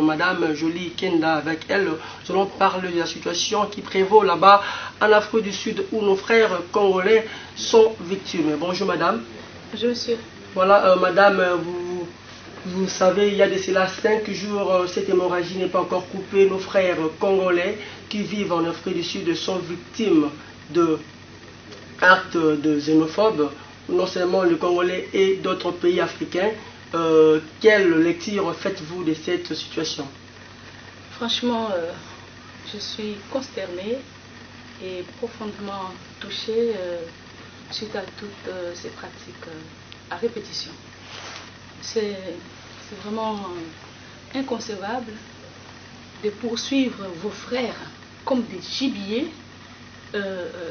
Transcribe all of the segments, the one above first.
Madame Jolie Kenda. Avec elle, nous allons parler de la situation qui prévaut là-bas en Afrique du Sud où nos frères congolais sont victimes. Bonjour Madame. Bonjour Monsieur. Voilà Madame, vous savez, il y a de cela 5 jours, cette hémorragie n'est pas encore coupée. Nos frères congolais qui vivent en Afrique du Sud sont victimes de actes de xénophobes, non seulement le Congolais et d'autres pays africains. Quelle lecture faites-vous de cette situation? Franchement, je suis consternée et profondément touchée suite à toutes ces pratiques à répétition. C'est vraiment inconcevable de poursuivre vos frères comme des gibiers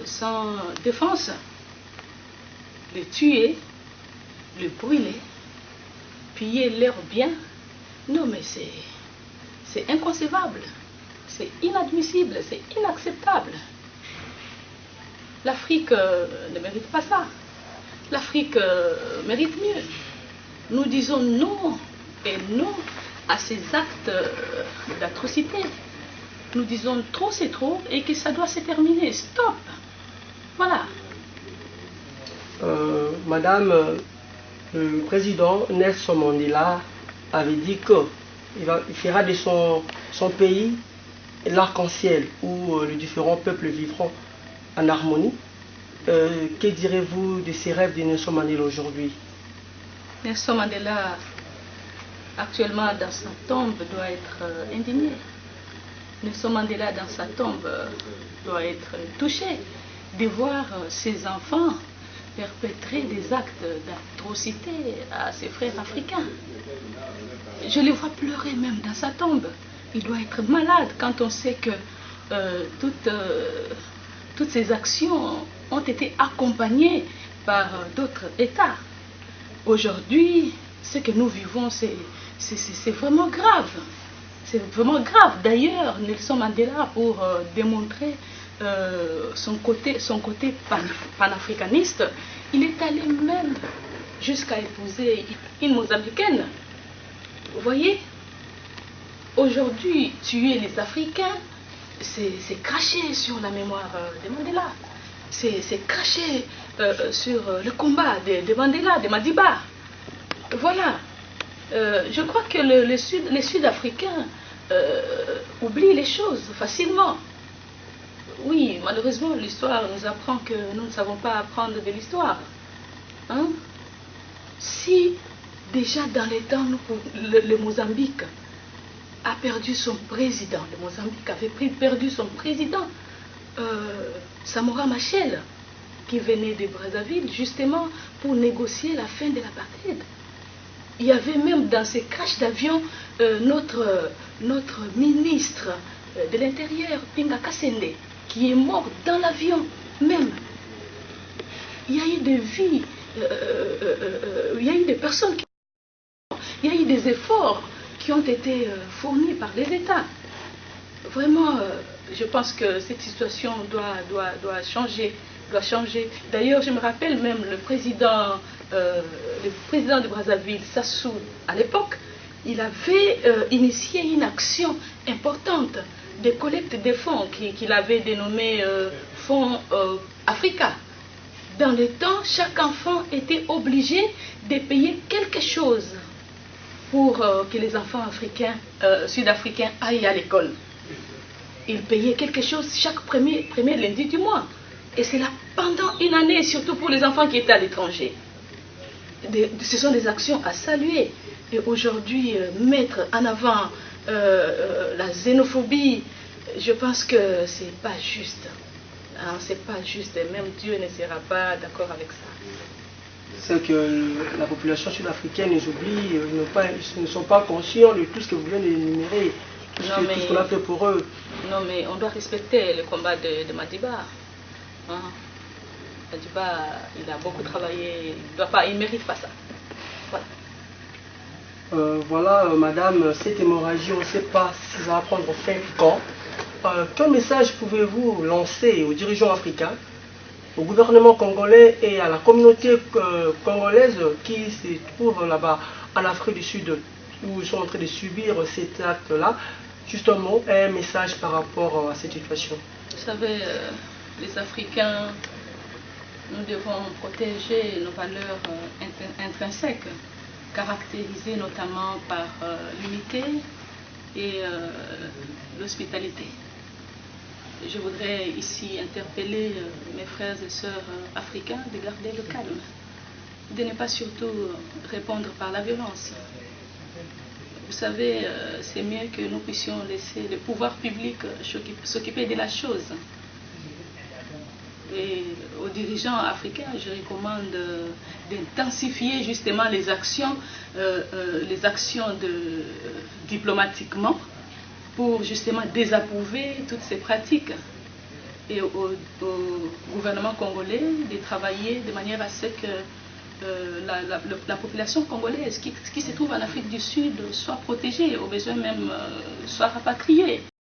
sans défense, les tuer, les brûler, piller leurs biens. Non mais c'est inconcevable, c'est inadmissible, c'est inacceptable. L'Afrique ne mérite pas ça. L'Afrique mérite mieux. Nous disons non et non à ces actes d'atrocité. Nous disons trop c'est trop et que ça doit se terminer. Stop. Voilà. Madame, le président Nelson Mandela avait dit qu'il fera de son pays l'arc-en-ciel où les différents peuples vivront en harmonie. Que direz-vous de ces rêves de Nelson Mandela aujourd'hui? Nelson Mandela, actuellement dans sa tombe, doit être indigné. Nelson Mandela, dans sa tombe, doit être touché de voir ses enfants perpétrer des actes d'atrocité à ses frères africains. Je les vois pleurer même dans sa tombe. Il doit être malade quand on sait que toutes ces actions ont été accompagnées par d'autres États. Aujourd'hui, ce que nous vivons, c'est vraiment grave. C'est vraiment grave. D'ailleurs, Nelson Mandela, pour démontrer son côté panafricaniste, il est allé même jusqu'à épouser une Mozambicaine. Vous voyez, aujourd'hui, tuer les Africains, c'est cracher sur la mémoire de Mandela. C'est cracher sur le combat de Mandela, de Madiba. Voilà. Je crois que les Sud-Africains oublient les choses facilement. Oui, malheureusement, l'histoire nous apprend que nous ne savons pas apprendre de l'histoire. Hein? Si déjà dans les temps, le Mozambique a perdu son président, le Mozambique avait perdu son président, Samora Machel, qui venait de Brazzaville justement pour négocier la fin de l'apartheid. Il y avait même dans ces crashs d'avion notre ministre de l'Intérieur, Pinga Kassende, qui est mort dans l'avion même. Il y a eu des vies, il y a eu des personnes il y a eu des efforts qui ont été fournis par les États. Vraiment, je pense que cette situation doit changer. D'ailleurs, je me rappelle même le président de Brazzaville, Sassou, à l'époque, il avait initié une action importante de collecte de fonds qu'il avait dénommé Fonds Africa. Dans le temps, chaque enfant était obligé de payer quelque chose pour que les enfants africains, sud-africains aillent à l'école. Ils payaient quelque chose chaque premier lundi du mois. Et c'est là pendant une année, surtout pour les enfants qui étaient à l'étranger. Ce sont des actions à saluer. Et aujourd'hui, mettre en avant la xénophobie, je pense que c'est pas juste. Hein, c'est pas juste. Et même Dieu ne sera pas d'accord avec ça. C'est que la population sud-africaine les oublie, ils ne sont pas conscients de tout ce que vous venez d'énumérer, tout ce qu'on a fait pour eux. Non, mais on doit respecter le combat de Madiba. Hein? Madiba, il a beaucoup travaillé, il ne mérite pas ça. Voilà. Voilà, madame, cette hémorragie, on ne sait pas si ça va prendre fin quand. Quel message pouvez-vous lancer aux dirigeants africains, au gouvernement congolais et à la communauté congolaise qui se trouve là-bas en Afrique du Sud, ou sont en train de subir cet acte-là. Justement, un message par rapport à cette situation. Vous savez, les Africains, nous devons protéger nos valeurs intrinsèques, caractérisées notamment par l'unité et l'hospitalité. Je voudrais ici interpeller mes frères et sœurs africains de garder le calme, de ne pas surtout répondre par la violence. Vous savez, c'est mieux que nous puissions laisser le pouvoir public s'occuper de la chose. Et aux dirigeants africains, je recommande d'intensifier justement les actions diplomatiquement pour justement désapprouver toutes ces pratiques. Et au gouvernement congolais de travailler de manière à ce que la population congolaise qui se trouve en Afrique du Sud soit protégée, au besoin même soit rapatriée.